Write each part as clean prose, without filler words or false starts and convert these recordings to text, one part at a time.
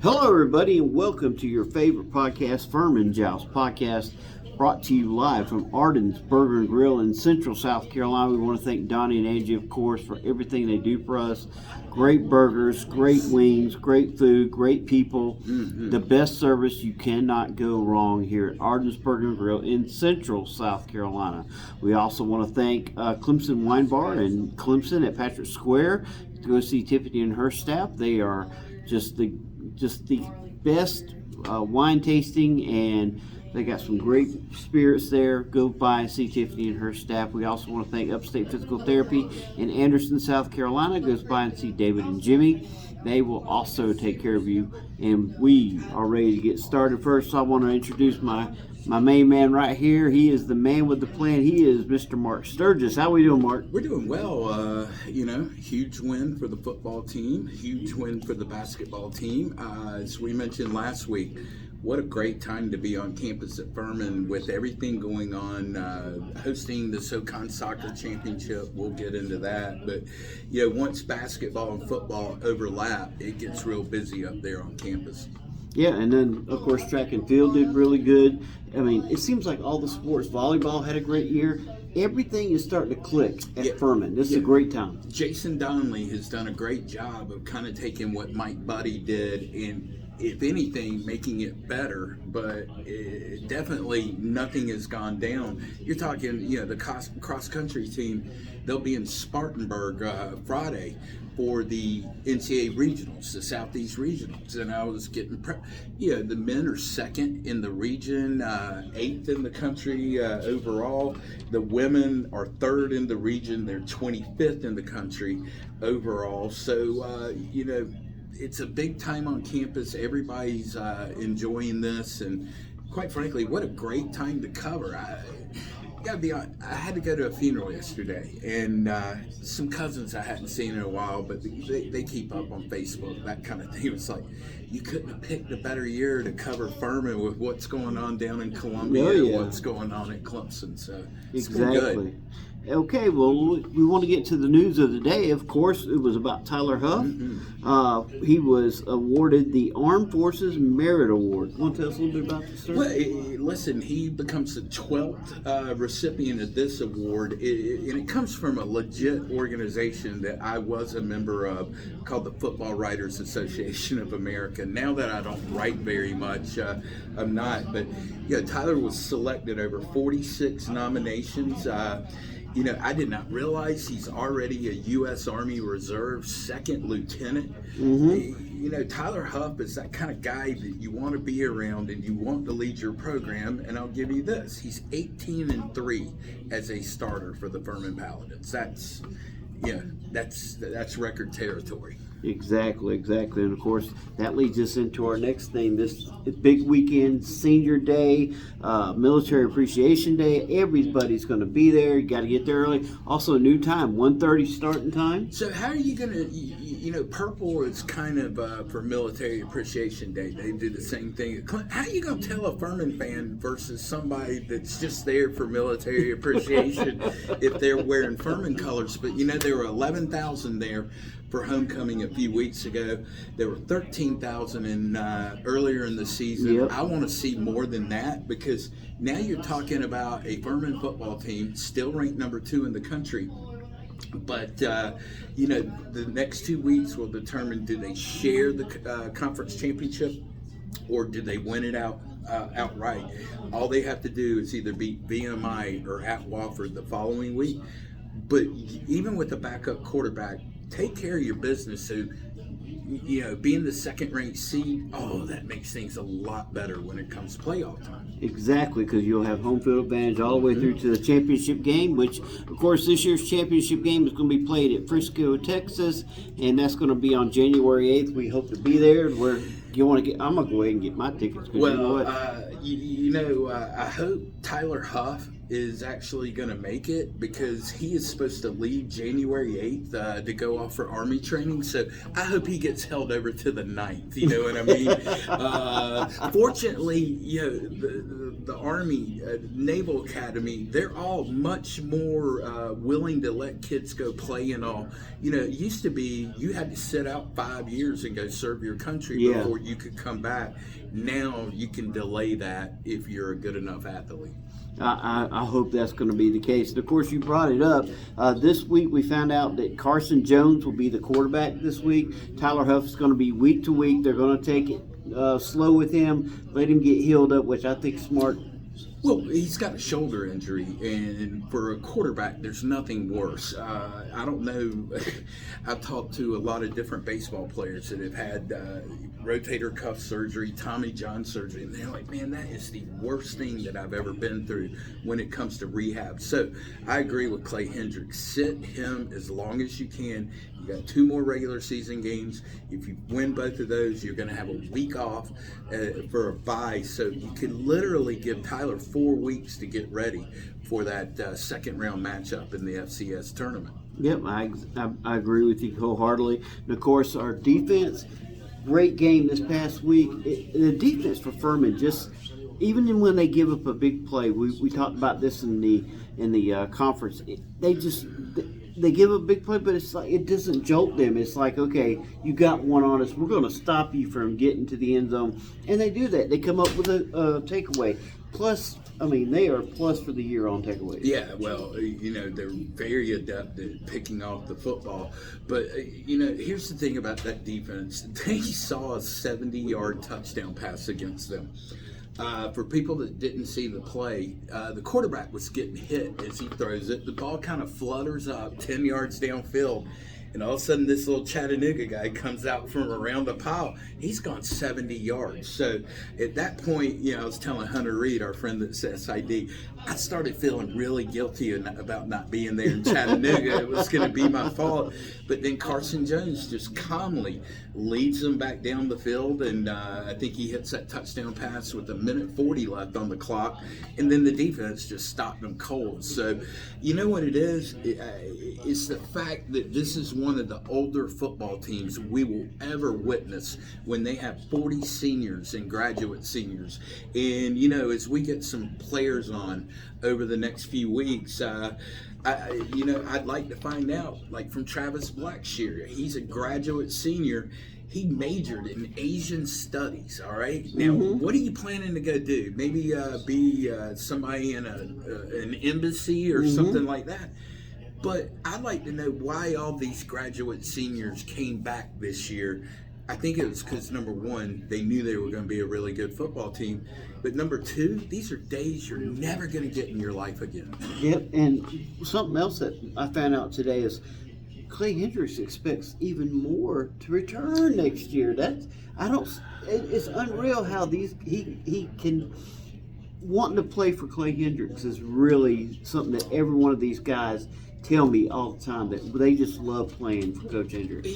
Hello, everybody, and welcome to your favorite podcast, Furman Joust podcast, brought to you live from Arden's Burger and Grill in Central South Carolina. We want to thank Donnie and Angie, of course, for everything they do for us. Great burgers, great wings, great food, great people. The best service. You cannot go wrong here at Arden's Burger and Grill in Central South Carolina. We also want to thank Clemson Wine Bar in Clemson at Patrick Square. Go see Tiffany and her staff. They are just the best wine tasting, and they got some great spirits there. Go by and see Tiffany and her staff. We also want to thank Upstate Physical Therapy in Anderson, South Carolina. Goes by and see David and Jimmy. They will also take care of you, and we are ready to get started. First, I want to introduce my main man right here. He is the man with the plan. He is Mr. Mark Sturgis. How we doing, Mark? We're doing well. Huge win for the football team. Huge win for the basketball team. As we mentioned last week, what a great time to be on campus at Furman with everything going on, hosting the SoCon Soccer Championship. We'll get into that. But, once basketball and football overlap, it gets real busy up there on campus. Yeah, and then, of course, track and field did really good. I mean, it seems like all the sports, volleyball had a great year. Everything is starting to click at Furman. This is a great time. Jason Donnelly has done a great job of kind of taking what Mike Buddy did and, if anything, making it better, but definitely nothing has gone down. You're talking, the cross-country team, they'll be in Spartanburg Friday for the NCAA regionals, the Southeast regionals, and I was getting the men are second in the region, 8th in the country overall. The women are 3rd in the region. They're 25th in the country overall. So, it's a big time on campus. Everybody's enjoying this, and quite frankly, what a great time to cover. I gotta be honest, I had to go to a funeral yesterday, and some cousins I hadn't seen in a while, but they keep up on Facebook, that kind of thing. It's like, you couldn't have picked a better year to cover Furman with what's going on down in Columbia and what's going on at Clemson. So it's exactly. Okay, well, we want to get to the news of the day. Of course, it was about Tyler Huff. He was awarded the Armed Forces Merit Award. Want to tell us a little bit about this, sir? Well, listen, he becomes the 12th recipient of this award, and it comes from a legit organization that I was a member of called the Football Writers Association of America. Now that I don't write very much, I'm not. But, Tyler was selected over 46 nominations. I did not realize he's already a U.S. Army Reserve second lieutenant. Tyler Huff is that kind of guy that you want to be around and you want to lead your program. And I'll give you this: he's 18-3 as a starter for the Furman Paladins. That's record territory. Exactly. And of course, that leads us into our next thing. This big weekend, Senior Day, Military Appreciation Day. Everybody's going to be there. You got to get there early. Also, a new time, 1:30 starting time. So how are you going to, purple is kind of for Military Appreciation Day. They do the same thing. How are you going to tell a Furman fan versus somebody that's just there for military appreciation if they're wearing Furman colors? But, there were 11,000 there for homecoming a few weeks ago. There were 13,000 earlier in the season. I want to see more than that, because now you're talking about a Furman football team still ranked number 2 in the country. But, the next 2 weeks will determine, do they share the conference championship or do they win it outright? All they have to do is either beat VMI or at Wofford the following week. But even with the backup quarterback, take care of your business. So, being the second-ranked seed, that makes things a lot better when it comes playoff time. Exactly, because you'll have home field advantage all the way through to the championship game, which, of course, this year's championship game is going to be played at Frisco, Texas, and that's going to be on January 8th. We hope to be there. I'm going to go ahead and get my tickets. Well, I hope Tyler Huff is actually going to make it, because he is supposed to leave January 8th to go off for Army training. So I hope he gets held over to the 9th. You know what I mean? Fortunately, the Army Naval Academy, they're all much more willing to let kids go play and all. It used to be you had to sit out 5 years and go serve your country before you could come back. Now you can delay that if you're a good enough athlete. I hope that's going to be the case. And of course, you brought it up. This week we found out that Carson Jones will be the quarterback this week. Tyler Huff is going to be week to week. They're going to take it slow with him, let him get healed up, which I think is smart. Well, he's got a shoulder injury, and for a quarterback, there's nothing worse. I don't know. I've talked to a lot of different baseball players that have had rotator cuff surgery, Tommy John surgery, and they're like, man, that is the worst thing that I've ever been through when it comes to rehab. So I agree with Clay Hendricks. Sit him as long as you can. You got 2 more regular season games. If you win both of those, you're going to have a week off for a bye. So you can literally give Tyler 4 weeks to get ready for that second round matchup in the FCS tournament. Yep, I agree with you wholeheartedly. And of course, our defense, great game this past week. The defense for Furman, just even when they give up a big play, we talked about this in the conference. They give a big play, but it's like it doesn't jolt them. It's like, okay, you got one on us. We're going to stop you from getting to the end zone, and they do that. They come up with a takeaway. Plus, they are plus for the year on takeaways. Yeah, well, they're very adept at picking off the football. But, here's the thing about that defense. They saw a 70-yard touchdown pass against them. For people that didn't see the play, the quarterback was getting hit as he throws it. The ball kind of flutters up 10 yards downfield. And all of a sudden, this little Chattanooga guy comes out from around the pile. He's gone 70 yards. So at that point, I was telling Hunter Reed, our friend that's SID, I started feeling really guilty about not being there in Chattanooga. It was going to be my fault. But then Carson Jones just calmly leads them back down the field. And I think he hits that touchdown pass with 1:40 left on the clock. And then the defense just stopped them cold. So you know what it is? It's the fact that this is one of the older football teams we will ever witness when they have 40 seniors and graduate seniors. And, as we get some players on over the next few weeks, I'd like to find out, like from Travis Blackshear. He's a graduate senior. He majored in Asian studies, all right? Now, what are you planning to go do? Maybe be somebody in an embassy or something like that? But I'd like to know why all these graduate seniors came back this year. I think it was because, number one, they knew they were going to be a really good football team. But number two, these are days you're never going to get in your life again. Yep, and something else that I found out today is Clay Hendricks expects even more to return next year. It's unreal how he can. Wanting to play for Clay Hendricks is really something that every one of these guys tell me all the time, that they just love playing for Coach Hendricks.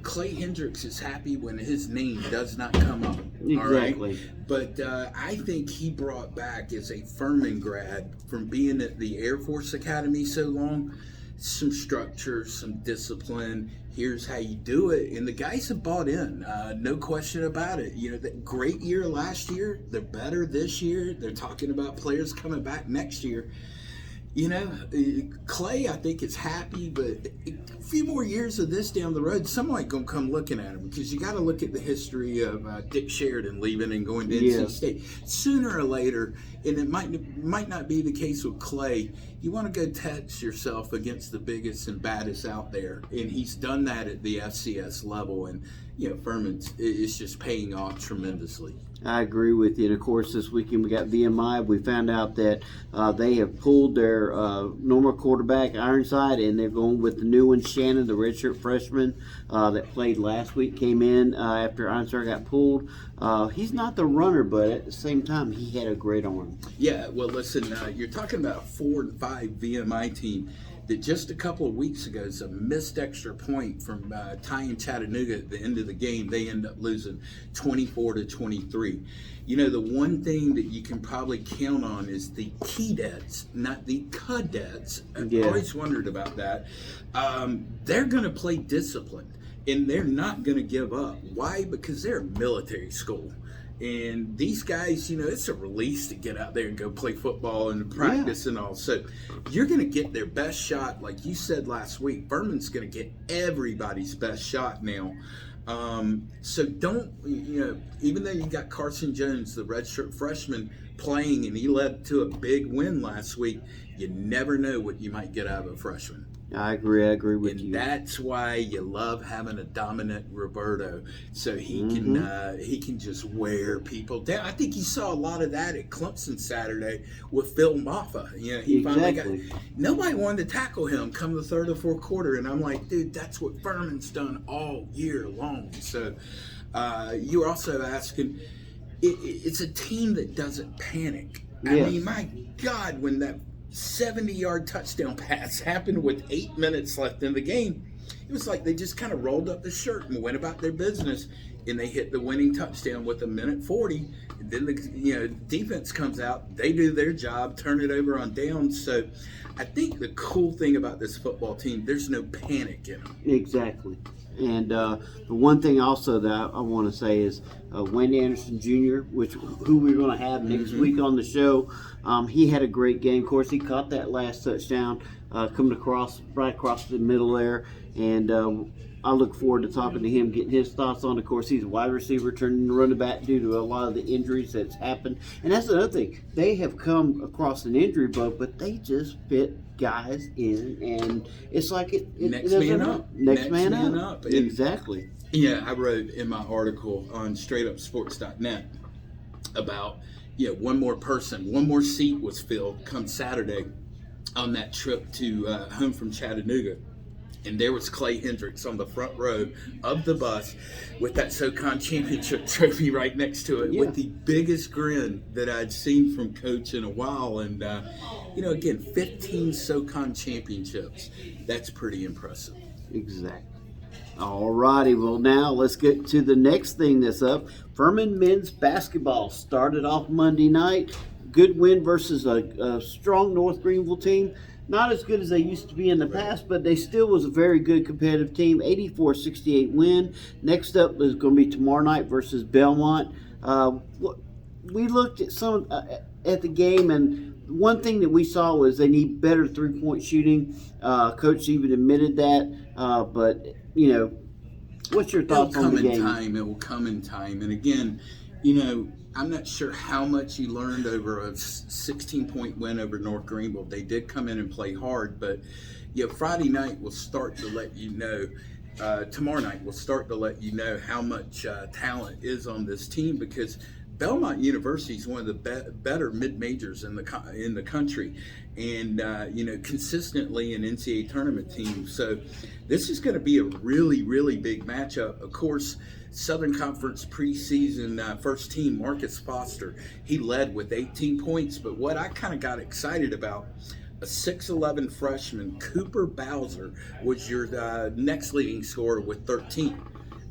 Clay Hendricks is happy when his name does not come up. Exactly. All right? But I think he brought back, as a Furman grad, from being at the Air Force Academy so long, some structure, some discipline. Here's how you do it. And the guys have bought in. No question about it. That great year last year. They're better this year. They're talking about players coming back next year. Clay, I think, is happy, but a few more years of this down the road, somebody going to come looking at him, because you got to look at the history of Dick Sheridan leaving and going to NC State. Sooner or later, and it might not be the case with Clay, you want to go test yourself against the biggest and baddest out there, and he's done that at the FCS level, and Furman is just paying off tremendously. I agree with you. And of course, this weekend we got VMI. We found out that they have pulled their normal quarterback, Ironside, and they're going with the new one, Shannon, the redshirt freshman that played last week, came in after Ironside got pulled. He's not the runner, but at the same time, he had a great arm. Yeah, well, listen, you're talking about a 4 and 5 VMI team. that just a couple of weeks ago, it's a missed extra point from tying Chattanooga at the end of the game. They end up losing 24-23. You know, the one thing that you can probably count on is the Keydets, not the Cadets. I've always wondered about that. They're going to play disciplined, and they're not going to give up. Why? Because they're a military school. And these guys, you know, it's a release to get out there and go play football and practice and all. So you're going to get their best shot. Like you said last week, Furman's going to get everybody's best shot now. So don't, you know, even though you got Carson Jones, the redshirt freshman, playing, and he led to a big win last week, you never know what you might get out of a freshman. I agree with you. And that's why you love having a dominant Roberto, so he can just wear people down. I think you saw a lot of that at Clemson Saturday with Phil Maffa. You know, he finally got, nobody wanted to tackle him come the third or fourth quarter, and I'm like, dude, that's what Furman's done all year long. So you were also asking, it's a team that doesn't panic. I mean, my God, when that 70-yard touchdown pass happened with 8 minutes left in the game, it was like they just kind of rolled up the shirt and went about their business, and they hit the winning touchdown with 1:40. And then the defense comes out, they do their job, turn it over on downs. So I think the cool thing about this football team, there's no panic in them. Exactly. And the one thing also that I want to say is Wayne Anderson Jr., who we're going to have next week on the show. He had a great game. Of course, he caught that last touchdown coming right across the middle there. And I look forward to talking to him, getting his thoughts on. Of course, he's a wide receiver turning running back due to a lot of the injuries that's happened. And that's another thing. They have come across an injury bug, but they just fit guys in, and it's like next man up. Next man up. Exactly. Yeah, I wrote in my article on straightupsports.net about one more seat was filled come Saturday on that trip to home from Chattanooga. And there was Clay Hendricks on the front row of the bus with that SoCon championship trophy right next to it, with the biggest grin that I'd seen from Coach in a while. And, again, 15 SoCon championships. That's pretty impressive. Exactly. All righty. Well, now let's get to the next thing that's up. Furman men's basketball started off Monday night. Good win versus a strong North Greenville team. Not as good as they used to be in the past, but they still was a very good competitive team. 84-68 win. Next up is going to be tomorrow night versus Belmont. We looked at at the game, and one thing that we saw was they need better three-point shooting. Coach even admitted that. But what's your thoughts on the game? It will come in time. And again, I'm not sure how much you learned over a 16-point win over North Greenville. They did come in and play hard, but Friday night will start to let you know. Tomorrow night will start to let you know how much talent is on this team, because Belmont University is one of the better mid-majors in the country, and consistently an NCAA tournament team. So this is going to be a really, really big matchup. Of course, Southern Conference preseason first team Marcus Foster, he led with 18 points. But what I kind of got excited about, a 6'11 freshman, Cooper Bowser, was your next leading scorer with 13.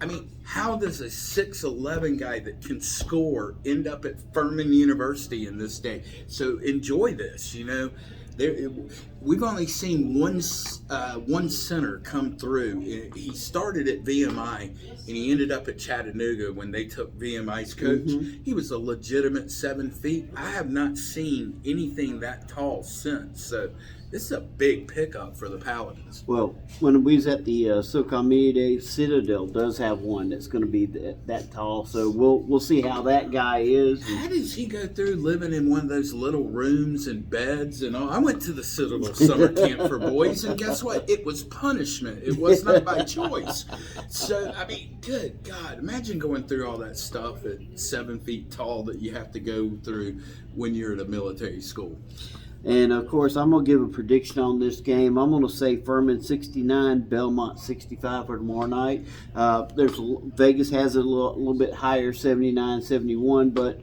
I mean, how does a 6'11 guy that can score end up at Furman University in this day? So enjoy this, We've only seen one center come through. He started at VMI, and he ended up at Chattanooga when they took VMI's coach. He was a legitimate 7 feet. I have not seen anything that tall since. So this is a big pickup for the Paladins. Well, when we was at the SoCon Media Day, Citadel does have one that's going to be that tall. So we'll see how that guy is. How does he go through living in one of those little rooms and beds and all? I went to the Citadel summer camp for boys, and guess what? It was punishment. It was not by choice. So, I mean, good God. Imagine going through all that stuff at 7 feet tall that you have to go through when you're at a military school. And, of course, I'm going to give a prediction on this game. I'm going to say Furman 69, Belmont 65 for tomorrow night. Vegas has it a little bit higher, 79, 71. But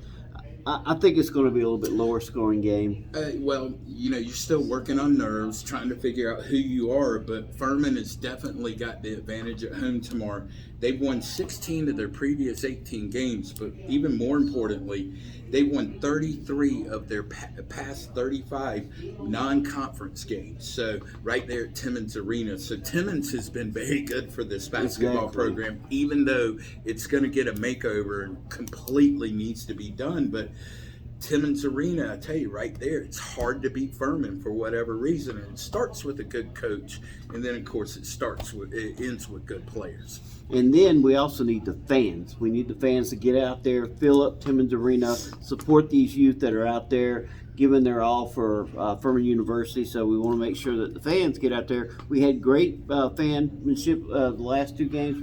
I think it's going to be a little bit lower scoring game. Well, you're still working on nerves, trying to figure out who you are, but Furman has definitely got the advantage at home tomorrow. They've won 16 of their previous 18 games, but even more importantly, they won 33 of their past 35 non-conference games. So right there at Timmons Arena. So Timmons has been very good for this basketball program, even though it's going to get a makeover and completely needs to be done. But Timmons Arena, I tell you right there, it's hard to beat Furman for whatever reason. And it starts with a good coach, and then of course it ends with good players. And then we also need the fans. We need the fans to get out there, fill up Timmons Arena, support these youth that are out there giving their all for Furman University. So we want to make sure that the fans get out there. We had great fanmanship the last two games.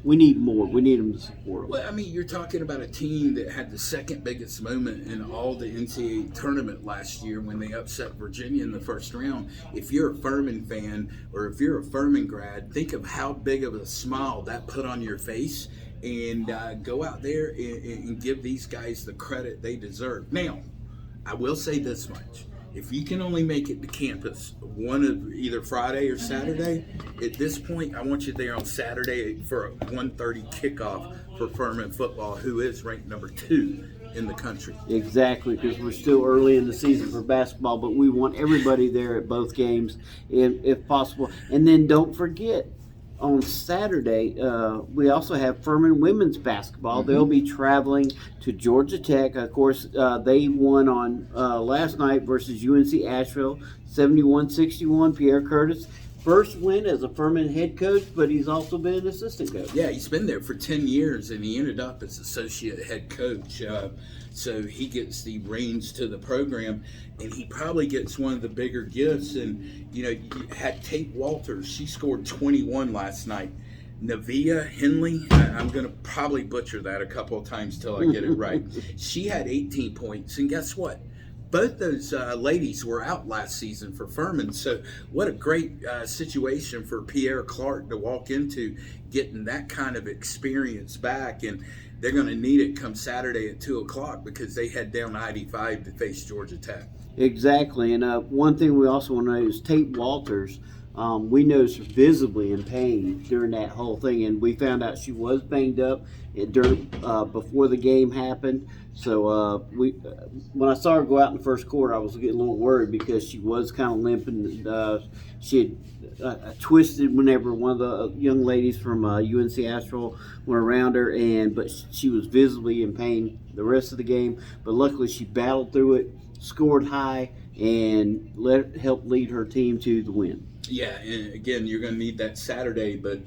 We need more. We need them to support them. Well, I mean, you're talking about a team that had the second biggest moment in all the NCAA tournament last year when they upset Virginia in the first round. If you're a Furman fan or if you're a Furman grad, think of how big of a smile that put on your face, and go out there and give these guys the credit they deserve. Now, I will say this much. If you can only make it to campus one of either Friday or Saturday, at this point, I want you there on Saturday for a 1:30 kickoff for Furman football, who is ranked number 2 in the country. Exactly, because we're still early in the season for basketball, but we want everybody there at both games if possible. And then don't forget, on Saturday, we also have Furman women's basketball. Mm-hmm. They'll be traveling to Georgia Tech. Of course, they won on last night versus UNC Asheville, 71-61. Pierre Curtis, first win as a Furman head coach, but he's also been an assistant coach. Yeah, he's been there for 10 years, and he ended up as associate head coach. So he gets the reins to the program, and he probably gets one of the bigger gifts. And, you had Tate Walters. She scored 21 last night. Navia Henley, I'm going to probably butcher that a couple of times till I get it right. She had 18 points, and guess what? Both those ladies were out last season for Furman, so what a great situation for Pierre Clark to walk into, getting that kind of experience back, and they're going to need it come Saturday at 2 o'clock because they head down I-85 to face Georgia Tech. Exactly, and one thing we also want to know is Tate Walters. We noticed her visibly in pain during that whole thing, and we found out she was banged up before the game happened. So when I saw her go out in the first quarter, I was getting a little worried because she was kind of limping. She had twisted whenever one of the young ladies from UNC Asheville went around her, but she was visibly in pain the rest of the game. But luckily, she battled through it, scored high, and helped lead her team to the win. Yeah, and again, you're going to need that Saturday, but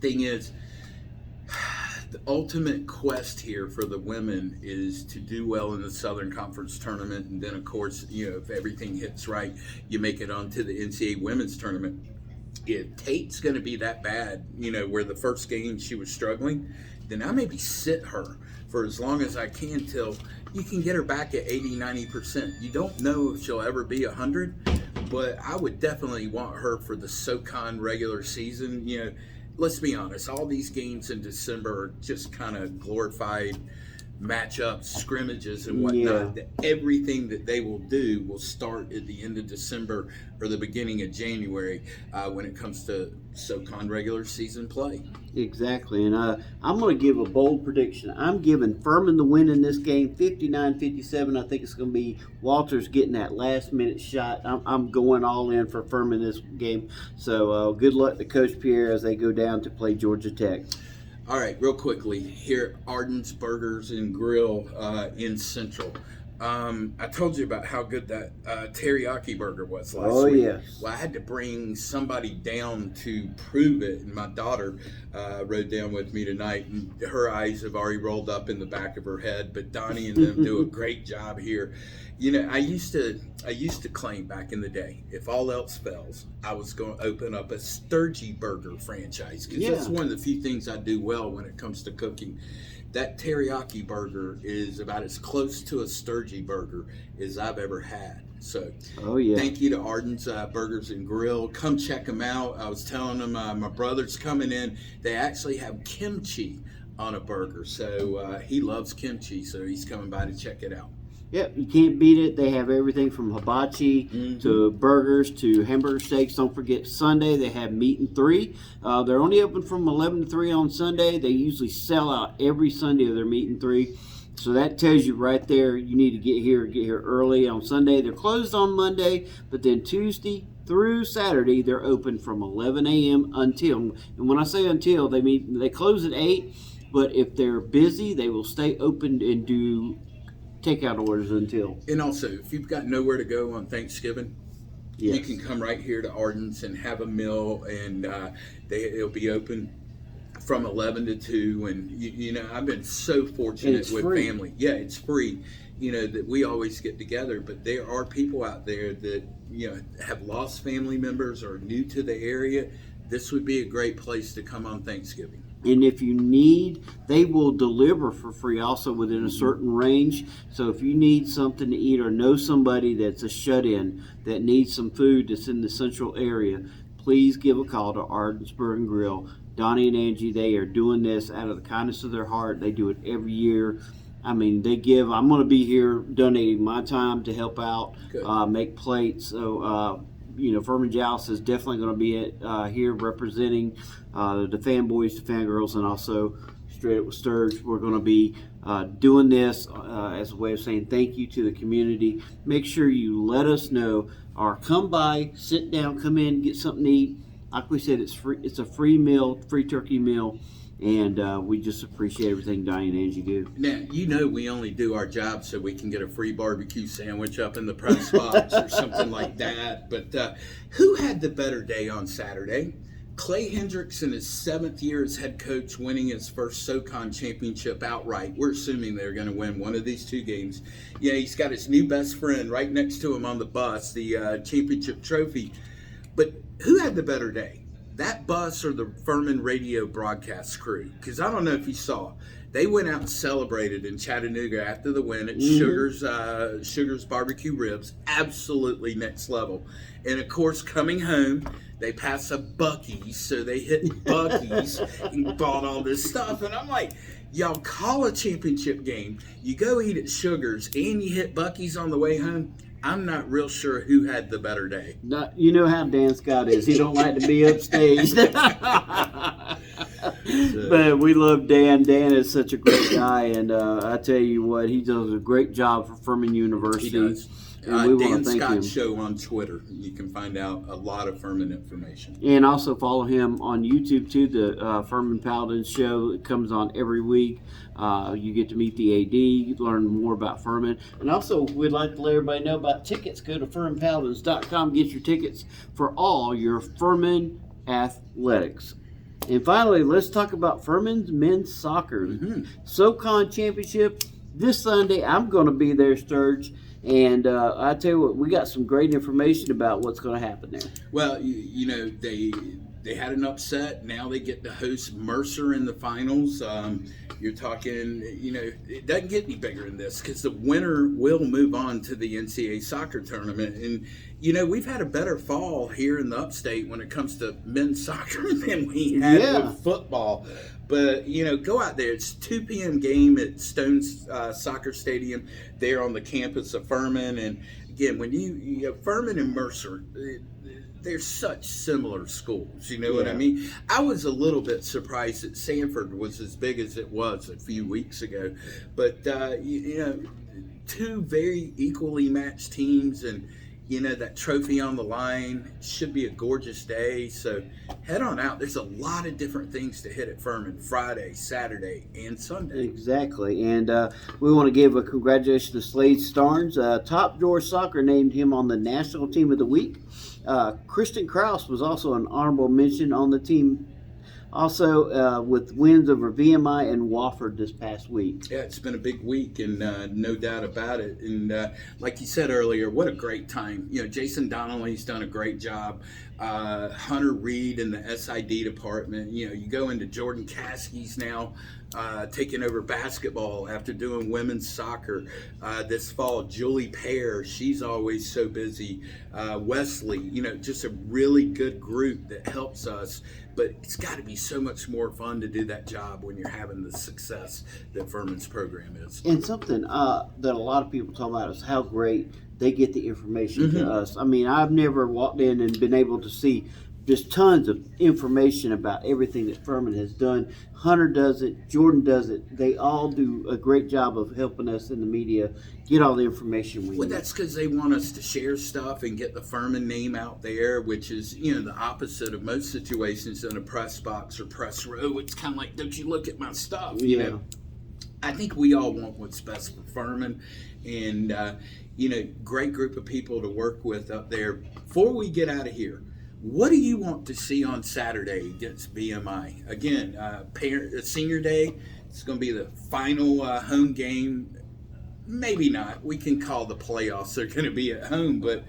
thing is, the ultimate quest here for the women is to do well in the Southern Conference tournament, and then, of course, if everything hits right, you make it onto the NCAA women's tournament. If Tate's going to be that bad, where the first game she was struggling, then I maybe sit her for as long as I can till you can get her back at 80-90%. You don't know if she'll ever be 100, but I would definitely want her for the SoCon regular season. Let's be honest, all these games in December are just kind of glorified matchups, scrimmages, and whatnot. Yeah. Everything that they will do will start at the end of December or the beginning of January when it comes to SoCon regular season play. Exactly, and I'm going to give a bold prediction. I'm giving Furman the win in this game, 59-57. I think it's going to be Walters getting that last-minute shot. I'm going all in for Furman this game. So good luck to Coach Pierre as they go down to play Georgia Tech. All right, real quickly, here at Arden's Burgers and Grill in Central. I told you about how good that teriyaki burger was last week. Oh, yes. Well, I had to bring somebody down to prove it, and my daughter rode down with me tonight, and her eyes have already rolled up in the back of her head, but Donnie and them do a great job here. I used to claim back in the day, if all else fails, I was going to open up a Sturgey burger franchise, because that's one of the few things I do well when it comes to cooking. That teriyaki burger is about as close to a Sturgey burger as I've ever had. So thank you to Arden's Burgers and Grill. Come check them out. I was telling them my brother's coming in. They actually have kimchi on a burger. So he loves kimchi, so he's coming by to check it out. Yep, you can't beat it. They have everything from hibachi to burgers to hamburger steaks. Don't forget Sunday they have meat and three. They're only open from 11 to 3 on Sunday. They usually sell out every Sunday of their meat and three. So that tells you right there you need to get here early on Sunday. They're closed on Monday, but then Tuesday through Saturday they're open from 11 a.m. until. And when I say until, they close at 8. But if they're busy, they will stay open and do takeout orders until. And also, if you've got nowhere to go on Thanksgiving, you can come right here to Arden's and have a meal, and it'll be open from 11 to 2. And you know, I've been so fortunate with free. Family. Yeah, it's free. You know, that we always get together, but there are people out there that, you know, have lost family members or new to the area. This would be a great place to come on Thanksgiving. And if you need, they will deliver for free also within a certain range. So if you need something to eat or know somebody that's a shut-in that needs some food that's in the central area, please give a call to Ardensburg and Grill. Donnie and Angie, they are doing this out of the kindness of their heart. They do it every year. I mean, I'm going to be here donating my time to help out, make plates. So, you know, Furman Joust is definitely going to be here representing the fanboys, the fangirls, and also Straight Up with Sturge. We're going to be doing this as a way of saying thank you to the community. Make sure you let us know, or come by, sit down, come in, get something to eat. Like we said, it's free. It's a free meal, free turkey meal. And we just appreciate everything Donnie and Angie do. Now, you know, we only do our job so we can get a free barbecue sandwich up in the press box or something like that. But who had the better day on Saturday? Clay Hendricks in his 7th year as head coach, winning his first SoCon championship outright. We're assuming they're going to win one of these 2 games. Yeah, he's got his new best friend right next to him on the bus, the championship trophy. But who had the better day? That bus or the Furman radio broadcast crew? Because I don't know if you saw, they went out and celebrated in Chattanooga after the win at Sugar's Barbecue Ribs. Absolutely next level. And of course, coming home, they passed a Buc-ee's, so they hit Buc-ee's and bought all this stuff. And I'm like, y'all call a championship game, you go eat at Sugar's, and you hit Buc-ee's on the way home. I'm not real sure who had the better day. You know how Dan Scott is. He don't like to be upstaged. But we love Dan. Dan is such a great guy, and I tell you what, he does a great job for Furman University. He does. And we Dan want to thank Scott him. Show on Twitter. You can find out a lot of Furman information. And also follow him on YouTube too. The Furman Paladin Show, it comes on every week. You get to meet the AD, learn more about Furman. And also, we'd like to let everybody know about tickets. Go to FurmanPaladins.com. Get your tickets for all your Furman athletics. And finally, let's talk about Furman's men's soccer. SoCon Championship this Sunday. I'm going to be there, Sturge. And I tell you what, we got some great information about what's going to happen there. Well, you know, they had an upset. Now they get to host Mercer in the finals. You're talking, you know, it doesn't get any bigger than this because the winner will move on to the NCAA soccer tournament. And, you know, we've had a better fall here in the upstate when it comes to men's soccer than we had with football. But, you know, go out there. It's 2 p.m. game at Stone's Soccer Stadium there on the campus of Furman. And, again, when you have Furman and Mercer, they're such similar schools. You know what I mean? I was a little bit surprised that Sanford was as big as it was a few weeks ago. But, you know, 2 very equally matched teams, and you know, that trophy on the line. Should be a gorgeous day, so head on out. There's a lot of different things to hit at Furman Friday, Saturday, and Sunday. Exactly, and we want to give a congratulations to Slade Starnes. Top Drawer Soccer named him on the National Team of the Week. Kristen Krause was also an honorable mention on the team, also with wins over VMI and Wofford this past week. Yeah, it's been a big week, and no doubt about it. And like you said earlier, what a great time. You know, Jason Donnelly's done a great job. Hunter Reed in the SID department. You know, you go into Jordan Caskey's now taking over basketball after doing women's soccer. This fall, Julie Pear, she's always so busy. Wesley, just a really good group that helps us. But it's got to be so much more fun to do that job when you're having the success that Furman's program is. And something that a lot of people talk about is how great they get the information to us. I mean, I've never walked in and been able to see just tons of information about everything that Furman has done. Hunter does it, Jordan does it. They all do a great job of helping us in the media get all the information we Well, need. that's because they want us to share stuff and get the Furman name out there, which is, the opposite of most situations in a press box or press row. It's kind of like, don't you look at my stuff? Yeah. I think we all want what's best for Furman, and great group of people to work with up there. Before we get out of here, what do you want to see on Saturday against BMI? Again, senior day. It's going to be the final home game. Maybe not. We can call the playoffs. They're going to be at home, but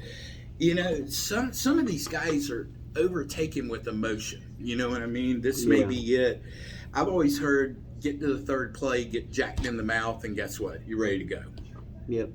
some of these guys are overtaken with emotion. You know what I mean? This may be it. I've always heard, get to the third play, get jacked in the mouth, and guess what? You're ready to go. Yep.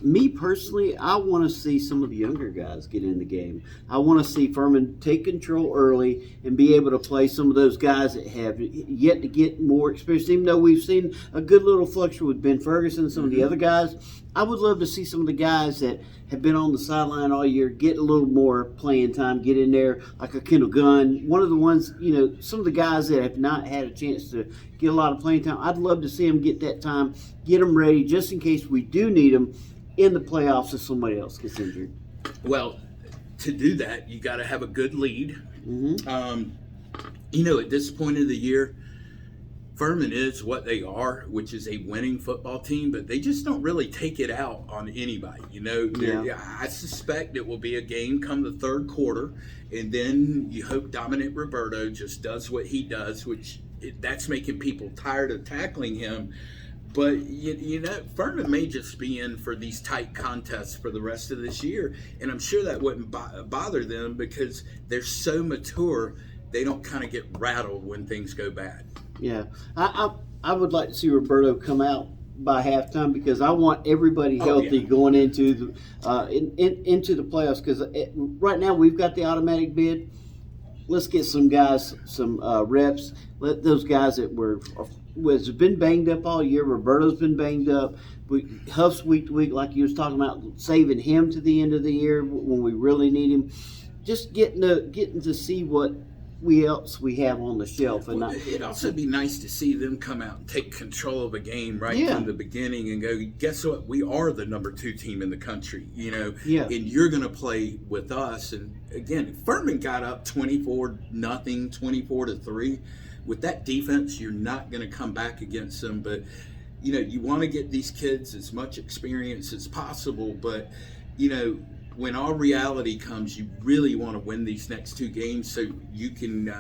Me personally, I want to see some of the younger guys get in the game. I want to see Furman take control early and be able to play some of those guys that have yet to get more experience. Even though we've seen a good little fluctuation with Ben Ferguson and some of the other guys, I would love to see some of the guys that have been on the sideline all year get a little more playing time, get in there, like a Kendall Gunn. One of the ones, some of the guys that have not had a chance to get a lot of playing time, I'd love to see them get that time, get them ready just in case we do need them in the playoffs if somebody else gets injured. Well, to do that, you got to have a good lead. At this point of the year, Furman is what they are, which is a winning football team, but they just don't really take it out on anybody. I suspect it will be a game come the third quarter, and then you hope Dominic Roberto just does what he does, that's making people tired of tackling him. But, Furman may just be in for these tight contests for the rest of this year, and I'm sure that wouldn't bother them because they're so mature, they don't kind of get rattled when things go bad. Yeah, I would like to see Roberto come out by halftime because I want everybody healthy going into the into the playoffs. Because right now we've got the automatic bid. Let's get some guys some reps. Let those guys that has been banged up all year. Roberto's been banged up. Huff's week to week, like you was talking about, saving him to the end of the year when we really need him. Just getting to see what else we have on the shelf. And it'd also be nice to see them come out and take control of a game from the beginning and go, guess what? We are the number 2 team in the country, and you're going to play with us. And again, Furman got up 24-0, 24-3. With that defense, you're not going to come back against them. But, you want to get these kids as much experience as possible. But, when all reality comes, you really want to win these next 2 games so you can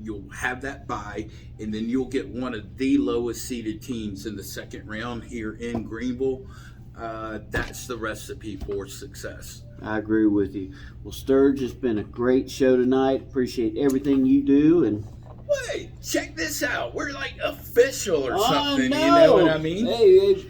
you'll have that bye, and then you'll get one of the lowest seeded teams in the second round here in Greenville. That's the recipe for success. I agree with you. Well, Sturge, it's been a great show tonight. Appreciate everything you do. And wait, check this out. We're like official or something. No. You know what I mean? Hey,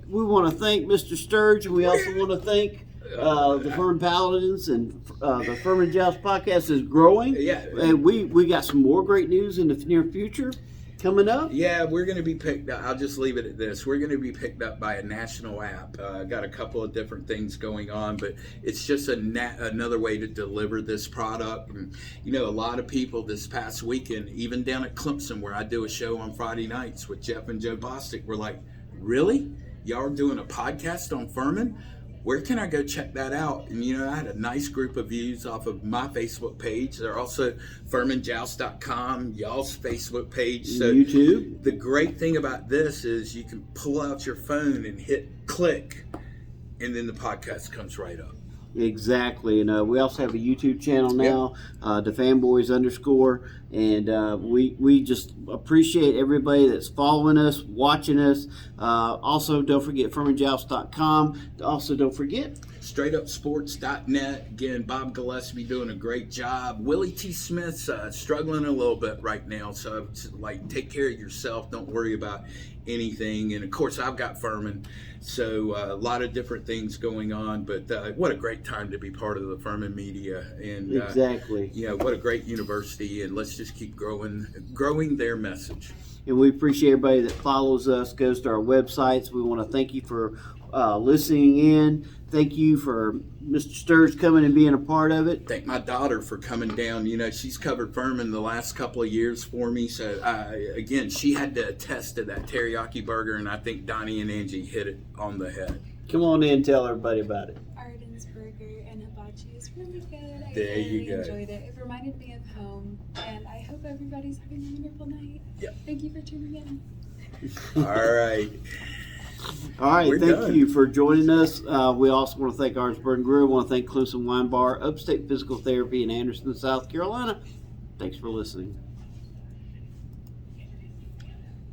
we want to thank Mr. Sturge, and we also want to thank the Furman Paladins, and the Furman Joust podcast is growing. Yeah. And we got some more great news in the near future coming up. Yeah, we're going to be picked up. I'll just leave it at this. We're going to be picked up by a national app. Got a couple of different things going on, but it's just another way to deliver this product. And, a lot of people this past weekend, even down at Clemson, where I do a show on Friday nights with Jeff and Joe Bostic, were like, really? Y'all are doing a podcast on Furman? Where can I go check that out? And, I had a nice group of views off of my Facebook page. They're also FurmanJoust.com, y'all's Facebook page. So YouTube. The great thing about this is you can pull out your phone and hit click, and then the podcast comes right up. Exactly. And we also have a YouTube channel now, the Fanboys _. And we just appreciate everybody that's following us, watching us. Also, don't forget FurmanJoust.com. Also, don't forget straightupsports.net. Again, Bob Gillespie doing a great job. Willie T. Smith's struggling a little bit right now, so like, take care of yourself. Don't worry about anything. And of course, I've got Furman, so a lot of different things going on. But what a great time to be part of the Furman media, and exactly. What a great university, and let's just keep growing their message. And we appreciate everybody that follows us, goes to our websites. We want to thank you for listening in. Thank you for Mr. Sturge coming and being a part of it. Thank my daughter for coming down. She's covered Furman the last couple of years for me. So, again, she had to attest to that teriyaki burger, and I think Donnie and Angie hit it on the head. Come on in and tell everybody about it. Arden's Burger and Hibachi is really good. I There you really go. enjoyed it. It reminded me of home, and I hope everybody's having a wonderful night. Yep. Thank you for tuning in. All right. All right, We're thank done. you for joining us. We also want to thank Arnsburg Grill. We want to thank Clemson Wine Bar, Upstate Physical Therapy in Anderson, South Carolina. Thanks for listening.